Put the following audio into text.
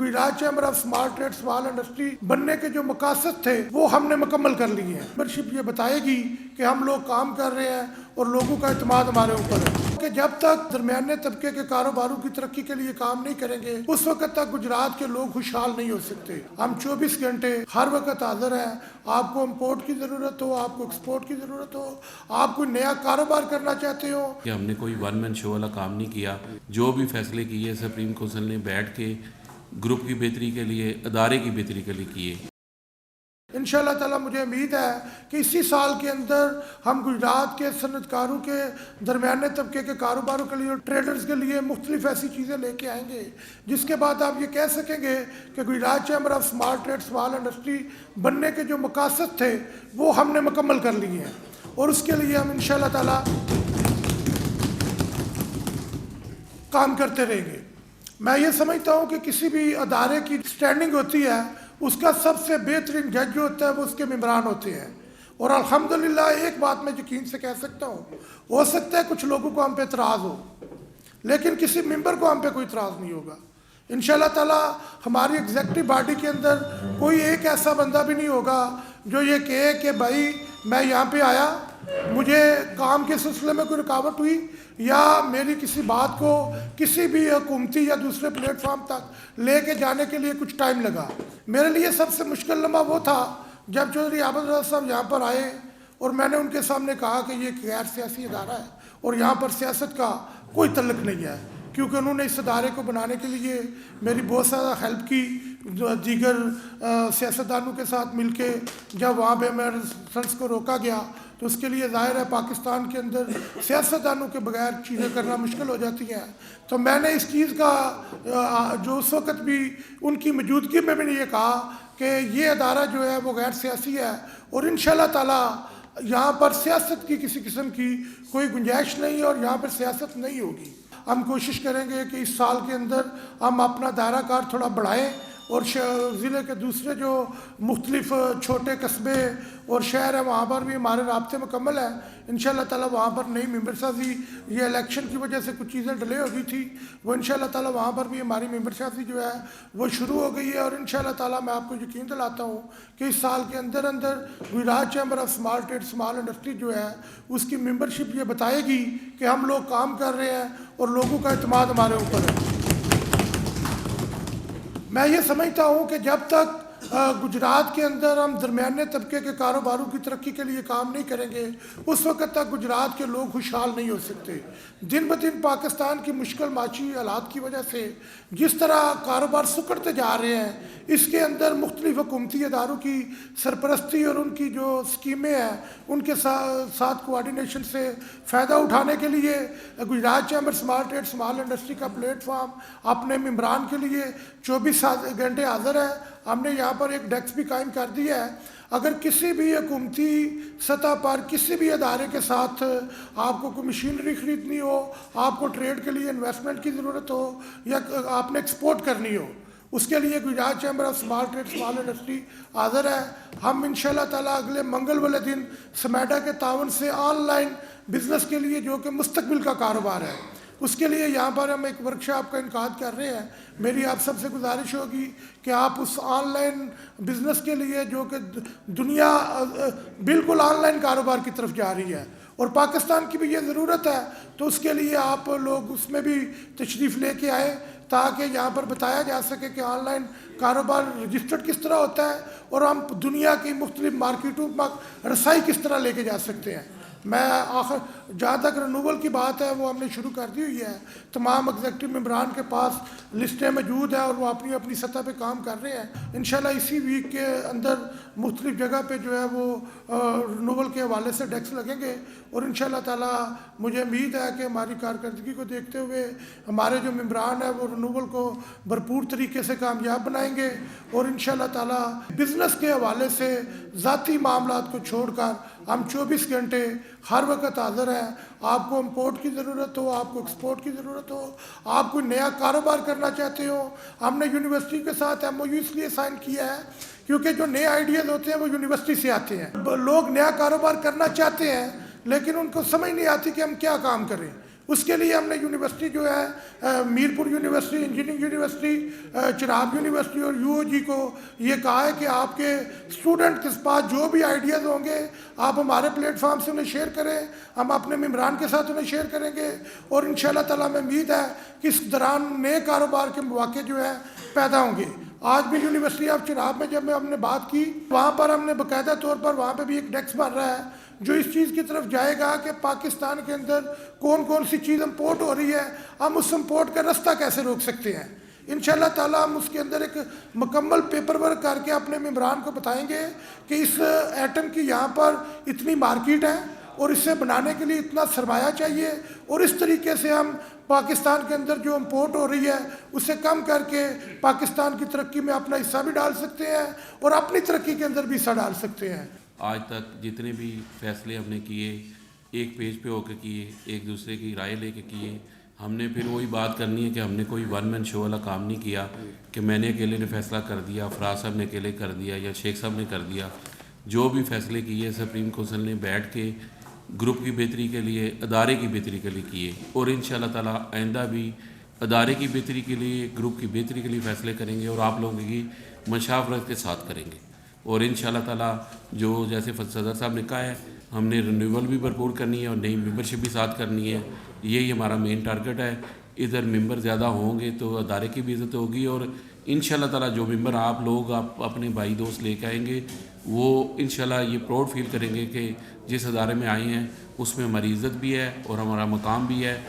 Gujarat chamber of small trade small industry बनने के जो मकासद थे वो हमने मुकम्मल कर लिए हैं। मेंबरशिप ये बताएगी कि हम लोग काम कर रहे हैं और लोगों का इत्मीनान हमारे ऊपर है कि जब तक दरमियाने तबके के कारोबारों की तरक्की के लिए काम नहीं करेंगे उस वक्त तक गुजरात के लोग खुशहाल नहीं हो सकते। हम 24 घंटे हर वक्त हाजिर हैं। आपको इम्पोर्ट की ज़रूरत हो, आपको एक्सपोर्ट की ज़रूरत हो, आप कोई नया कारोबार करना चाहते हो कि हमने कोई वन मैन शो वाला काम नहीं किया। जो भी फैसले किए सुप्रीम काउंसिल ने बैठ के ग्रुप की बेहतरी के लिए, अदारे की बेहतरी के लिए किए। इंशाअल्लाह ताला मुझे उम्मीद है कि इसी साल के अंदर हम गुजरात के सनतकारों के दरमियाने तबके के कारोबारों के लिए और ट्रेडर्स के लिए मुख्तलिफ ऐसी चीज़ें लेके आएंगे जिसके बाद आप ये कह सकेंगे कि Gujarat chamber of small trade small industry बनने के जो मकासद थे वो हमने मुकम्मल कर लिए हैं और उसके लिए हम इंशाअल्लाह ताला काम करते रहेंगे। मैं ये समझता हूँ कि किसी भी अदारे की स्टैंडिंग होती है उसका सबसे बेहतरीन जज जो होता है वो उसके मेंबरान होते हैं और अल्हम्दुलिल्लाह एक बात मैं यकीन से कह सकता हूँ, हो सकता है कुछ लोगों को हम पे इतराज़ हो लेकिन किसी मेंबर को हम पे कोई इतराज़ नहीं होगा। इंशाअल्लाह ताला हमारी एग्जेक्टिव बॉडी के अंदर कोई एक ऐसा बंदा भी नहीं होगा जो ये कहे कि भाई मैं यहाँ पे आया, मुझे काम के सिलसिले में कोई रुकावट हुई या मेरी किसी बात को किसी भी हुकूमती या दूसरे प्लेटफॉर्म तक लेके जाने के लिए कुछ टाइम लगा। मेरे लिए सबसे मुश्किल लम्हा वो था जब चौधरी आबद रज़ा साहब यहाँ पर आए और मैंने उनके सामने कहा कि ये गैर सियासी अदारा है और यहाँ पर सियासत का कोई तल्लुक़ नहीं है, क्योंकि उन्होंने इस अदारे को बनाने के लिए मेरी बहुत ज़्यादा हेल्प की। दीगर सियासतदानों के साथ मिलके जब वहाँ पे मेरे सल्स को रोका गया तो उसके लिए ज़ाहिर है पाकिस्तान के अंदर सियासतदानों के बगैर चीज़ें करना मुश्किल हो जाती हैं। तो मैंने इस चीज़ का जो उस वक़्त भी उनकी मौजूदगी में मैंने ये कहा कि ये अदारा जो है वो गैर सियासी है और इंशाअल्लाह ताला यहाँ पर सियासत की किसी किस्म की कोई गुंजाइश नहीं और यहाँ पर सियासत नहीं होगी। हम कोशिश करेंगे कि इस साल के अंदर हम अपना दायरा कार थोड़ा बढ़ाएँ और ज़िले के दूसरे जो मुख्तलिफ छोटे कस्बे और शहर हैं वहाँ पर भी हमारे राब्ते मुकम्मल हैं। इंशाअल्लाह ताला वहाँ पर नई मेंबर साजी, ये इलेक्शन की वजह से कुछ चीज़ें डिले हो गई थी, वो इंशाअल्लाह ताला वहाँ पर भी हमारी मेंबर साजी जो है वो शुरू हो गई है और इंशाअल्लाह ताला मैं आपको यकीन दिलाता हूँ कि इस साल के अंदर अंदर Gujarat chamber of small trade small industry जो है उसकी मेंबरशिप ये बताएगी कि हम लोग काम कर रहे हैं और लोगों का इत्मीनान हमारे ऊपर है। मैं ये समझता हूँ कि जब तक गुजरात के अंदर हम दरमियाने तबके के कारोबारों की तरक्की के लिए काम नहीं करेंगे उस वक्त तक गुजरात के लोग खुशहाल नहीं हो सकते। दिन ब दिन पाकिस्तान की मुश्किल माशी हालात की वजह से जिस तरह कारोबार सुकड़ते जा रहे हैं इसके अंदर मुख्तलिफ हुकूमती अदारों की सरपरस्ती और उनकी जो स्कीमें हैं उनके साथ कोऑर्डिनेशन से फ़ायदा उठाने के लिए Gujarat chamber small trade small industry का प्लेटफॉर्म अपने मेंबरान के लिए 24 घंटे हाजिर है। हमने यहाँ पर एक डेस्क भी कायम कर दिया है। अगर किसी भी हुकूमती सतह पर किसी भी अदारे के साथ आपको कोई मशीनरी ख़रीदनी हो, आपको ट्रेड के लिए इन्वेस्टमेंट की ज़रूरत हो या आपने एक्सपोर्ट करनी हो, उसके लिए Gujarat chamber of small trade small industry हाज़िर है। हम इंशाअल्लाह ताला अगले मंगल वाले दिन समेडा के तावन से ऑनलाइन बिज़नेस के लिए जो कि मुस्तकबिल का कारोबार है उसके लिए यहाँ पर हम एक वर्कशॉप का इनकाद कर रहे हैं। मेरी आप सबसे गुजारिश होगी कि आप उस ऑनलाइन बिज़नेस के लिए जो कि दुनिया बिल्कुल ऑनलाइन कारोबार की तरफ जा रही है और पाकिस्तान की भी ये ज़रूरत है, तो उसके लिए आप लोग उसमें भी तशरीफ़ लेके आए ताकि यहाँ पर बताया जा सके कि ऑनलाइन कारोबार रजिस्टर्ड किस तरह होता है और हम दुनिया की मुख्तलिफ मार्केटों में रसाई किस तरह लेके जा सकते हैं। मैं आखिर जहाँ तक रिन्यूअल की बात है वो हमने शुरू कर दी हुई है। तमाम एग्जेक्टिव मेंबरान के पास लिस्टें मौजूद हैं और वो अपनी अपनी सतह पे काम कर रहे हैं। इंशाल्लाह इसी वीक के अंदर मुख्तलिफ जगह पे जो है वो रिन्यूअल के हवाले से डेस्क लगेंगे और इंशाल्लाह ताला मुझे उम्मीद है कि हमारी कारकर्दगी को देखते हुए हमारे जो मेंबरान हैं वो रिन्यूअल को भरपूर तरीके से कामयाब बनाएंगे और इंशाल्लाह ताला बिज़नेस के हवाले से ज़ाती मामलात को छोड़कर हम 24 घंटे हर वक्त हाज़िर हैं। आपको इम्पोर्ट की ज़रूरत हो, आपको एक्सपोर्ट की ज़रूरत हो, आप कोई नया कारोबार करना चाहते हो, हमने यूनिवर्सिटी के साथ MOU इसलिए साइन किया है क्योंकि जो नए आइडियाज़ होते हैं वो यूनिवर्सिटी से आते हैं। लोग नया कारोबार करना चाहते हैं लेकिन उनको समझ नहीं आती कि हम क्या काम करें। اس کے لیے ہم نے یونیورسٹی جو ہے Mirpur university, engineering university, Chenab university اور یو او جی کو یہ کہا ہے کہ آپ کے اسٹوڈنٹ کے پاس جو بھی آئیڈیاز ہوں گے آپ ہمارے پلیٹ فارم سے انہیں شیئر کریں, ہم اپنے ممبران کے ساتھ انہیں شیئر کریں گے, اور ان شاء اللہ تعالیٰ ہمیں امید ہے کہ اس دوران نئے کاروبار کے مواقع جو ہیں پیدا ہوں گے. آج بھی یونیورسٹی آف چناب میں جب ہم نے بات کی, وہاں پر ہم نے باقاعدہ طور پر وہاں پہ بھی ایک ڈیسک بن رہا ہے جو اس چیز کی طرف جائے گا کہ پاکستان کے اندر کون کون سی چیز امپورٹ ہو رہی ہے, ہم اس امپورٹ کا رستہ کیسے روک سکتے ہیں. انشاءاللہ تعالیٰ ہم اس کے اندر ایک مکمل پیپر ورک کر کے اپنے ممبران کو بتائیں گے کہ اس ایٹم کی یہاں پر اتنی مارکیٹ ہے اور اسے بنانے کے لیے اتنا سرمایہ چاہیے, اور اس طریقے سے ہم پاکستان کے اندر جو امپورٹ ہو رہی ہے اسے کم کر کے پاکستان کی ترقی میں اپنا حصہ بھی ڈال سکتے ہیں اور اپنی ترقی کے اندر بھی حصہ ڈال سکتے ہیں. آج تک جتنے بھی فیصلے ہم نے کیے ایک پیج پہ ہو کے کیے, ایک دوسرے کی رائے لے کے کیے. ہم نے پھر وہی بات کرنی ہے کہ ہم نے کوئی ون مین شو والا کام نہیں کیا کہ میں نے اکیلے نے فیصلہ کر دیا, فراز صاحب نے اکیلے کر دیا یا شیخ صاحب نے کر دیا. جو بھی فیصلے کیے سپریم کونسل نے بیٹھ کے گروپ کی بہتری کے لیے, ادارے کی بہتری کے لیے کیے, اور ان شاء اللہ تعالیٰ آئندہ بھی ادارے کی بہتری کے لیے, گروپ کی بہتری کے لیے فیصلے کریں گے اور آپ لوگوں کی مشاورت کے ساتھ کریں گے. اور ان شاء اللہ تعالیٰ جو جیسے صدر صاحب نے کہا ہے ہم نے رینیول بھی بھرپور کرنی ہے اور نئی ممبرشپ بھی ساتھ کرنی ہے. یہی ہمارا مین ٹارگٹ ہے. ادھر ممبر زیادہ ہوں گے تو ادارے کی بھی عزت ہوگی, اور ان شاء اللہ تعالیٰ جو ممبر آپ لوگ آپ اپنے بھائی دوست لے کے آئیں گے وہ ان شاء اللہ یہ پراؤڈ فیل کریں گے کہ جس ادارے میں آئے ہیں اس میں ہماری عزت بھی ہے اور ہمارا مقام بھی ہے.